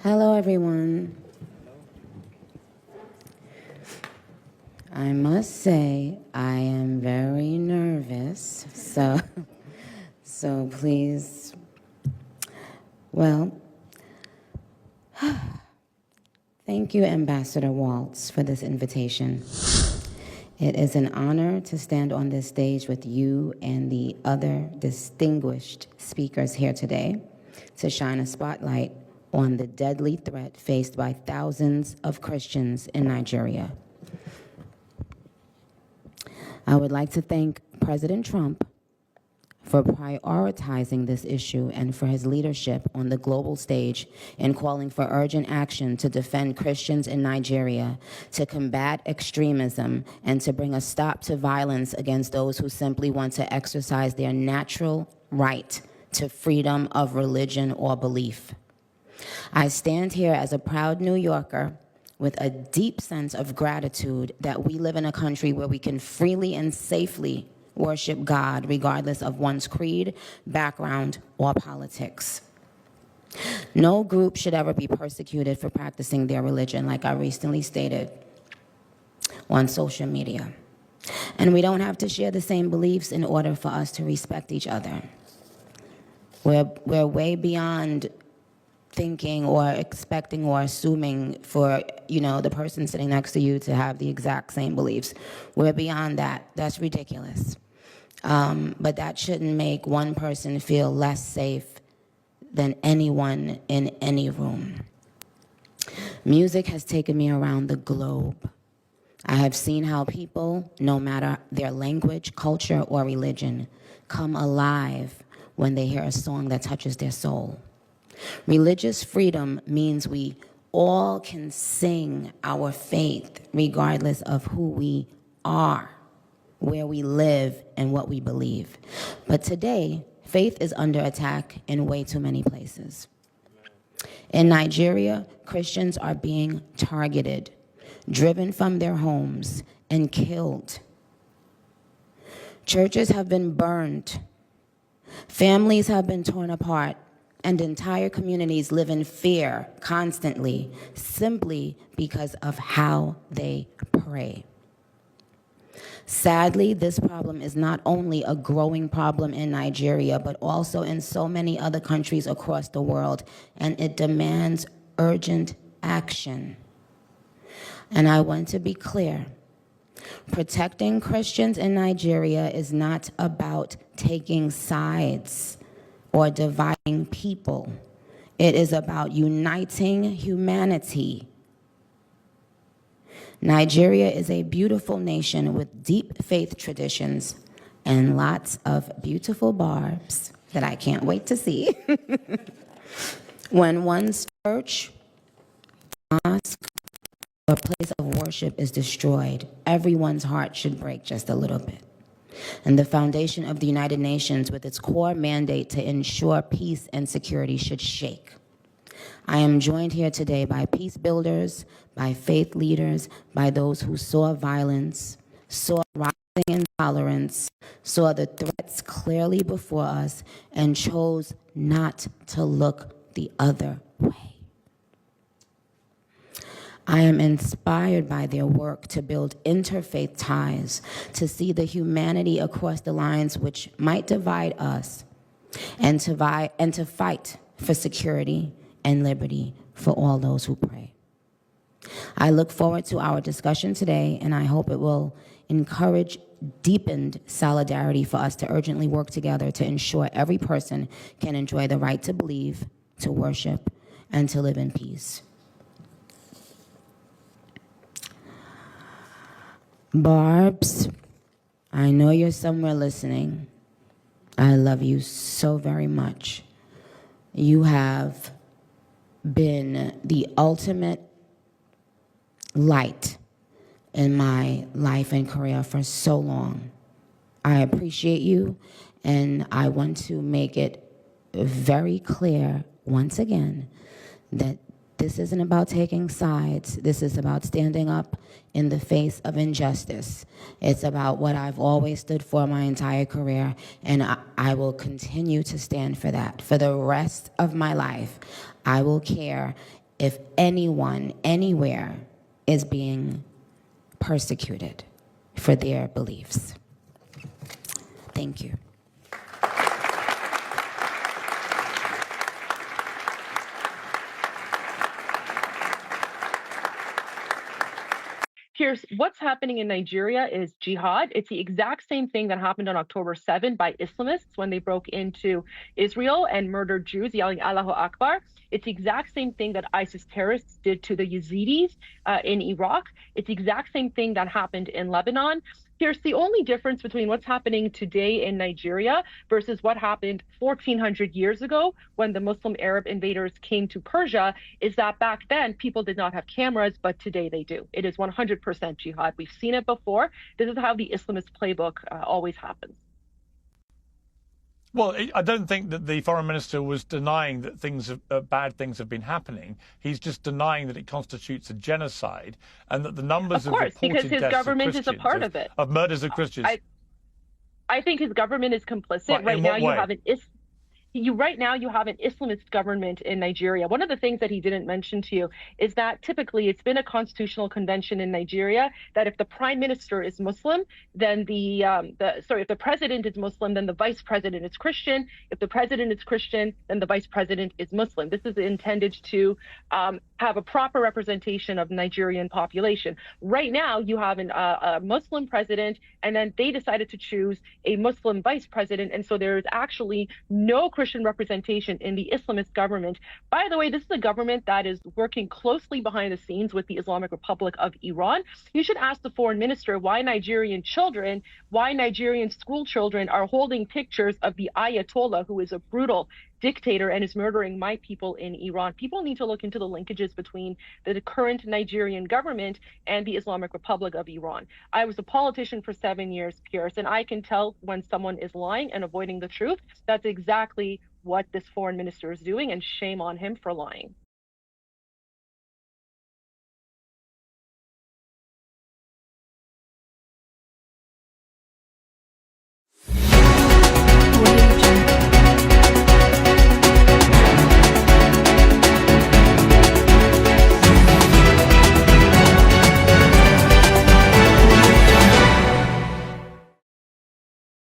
Hello, everyone. I must say I am very nervous, so please, well, thank you, Ambassador Waltz, for this invitation. It is an honor to stand on this stage with you and the other distinguished speakers here today to shine a spotlight on the deadly threat faced by thousands of Christians in Nigeria. I would like to thank President Trump for prioritizing this issue and for his leadership on the global stage in calling for urgent action to defend Christians in Nigeria, to combat extremism, and to bring a stop to violence against those who simply want to exercise their natural right to freedom of religion or belief. I stand here as a proud New Yorker with a deep sense of gratitude that we live in a country where we can freely and safely worship God regardless of one's creed, background, or politics. No group should ever be persecuted for practicing their religion, like I recently stated on social media. And we don't have to share the same beliefs in order for us to respect each other. We're way beyond thinking or expecting or assuming for, the person sitting next to you to have the exact same beliefs. We're beyond that. That's ridiculous. But that shouldn't make one person feel less safe than anyone in any room. Music has taken me around the globe. I have seen how people, no matter their language, culture, or religion, come alive when they hear a song that touches their soul. Religious freedom means we all can sing our faith regardless of who we are, where we live, and what we believe. But today, faith is under attack in way too many places. In Nigeria, Christians are being targeted, driven from their homes, and killed. Churches have been burned. Families have been torn apart. And entire communities live in fear constantly, simply because of how they pray. Sadly, this problem is not only a growing problem in Nigeria, but also in so many other countries across the world, and it demands urgent action. And I want to be clear. Protecting Christians in Nigeria is not about taking sides or dividing people. It is about uniting humanity. Nigeria is a beautiful nation with deep faith traditions and lots of beautiful barbs that I can't wait to see. When one's church, mosque, or place of worship is destroyed, everyone's heart should break just a little bit. And the foundation of the United Nations, with its core mandate to ensure peace and security, should shake. I am joined here today by peace builders, by faith leaders, by those who saw violence, saw rising intolerance, saw the threats clearly before us, and chose not to look the other way. I am inspired by their work to build interfaith ties, to see the humanity across the lines which might divide us, and to fight for security and liberty for all those who pray. I look forward to our discussion today, and I hope it will encourage deepened solidarity for us to urgently work together to ensure every person can enjoy the right to believe, to worship, and to live in peace. Barbs, I know you're somewhere listening. I love you so very much. You have been the ultimate light in my life and career for so long. I appreciate you, and I want to make it very clear once again that this isn't about taking sides. This is about standing up in the face of injustice. It's about what I've always stood for my entire career, and I will continue to stand for that. For the rest of my life, I will care if anyone, anywhere, is being persecuted for their beliefs. Thank you. Here's what's happening in Nigeria is jihad. It's the exact same thing that happened on October 7 by Islamists when they broke into Israel and murdered Jews, yelling Allahu Akbar. It's the exact same thing that ISIS terrorists did to the Yazidis in Iraq. It's the exact same thing that happened in Lebanon. Here's the only difference between what's happening today in Nigeria versus what happened 1,400 years ago when the Muslim Arab invaders came to Persia is that back then people did not have cameras, but today they do. It is 100% jihad. We've seen it before. This is how the Islamist playbook always happens. Well, I don't think that the foreign minister was denying that bad things have been happening. He's just denying that it constitutes a genocide and that the numbers of reported because his deaths government of is a part of it. Of murders of Christians. I think his government is complicit. Right now, you have an Islamist government in Nigeria. One of the things that he didn't mention to you is that typically it's been a constitutional convention in Nigeria that if the prime minister is Muslim, then if the president is Muslim, then the vice president is Christian. If the president is Christian, then the vice president is Muslim. This is intended to have a proper representation of the Nigerian population. Right now, you have a Muslim president, and then they decided to choose a Muslim vice president, and so there is actually no Christian representation in the Islamist government. By the way, this is a government that is working closely behind the scenes with the Islamic Republic of Iran. You should ask the foreign minister why Nigerian school children are holding pictures of the Ayatollah, who is a brutal dictator and is murdering my people in Iran. People need to look into the linkages between the current Nigerian government and the Islamic Republic of Iran. I was a politician for 7 years, Pierce, and I can tell when someone is lying and avoiding the truth. That's exactly what this foreign minister is doing, and shame on him for lying.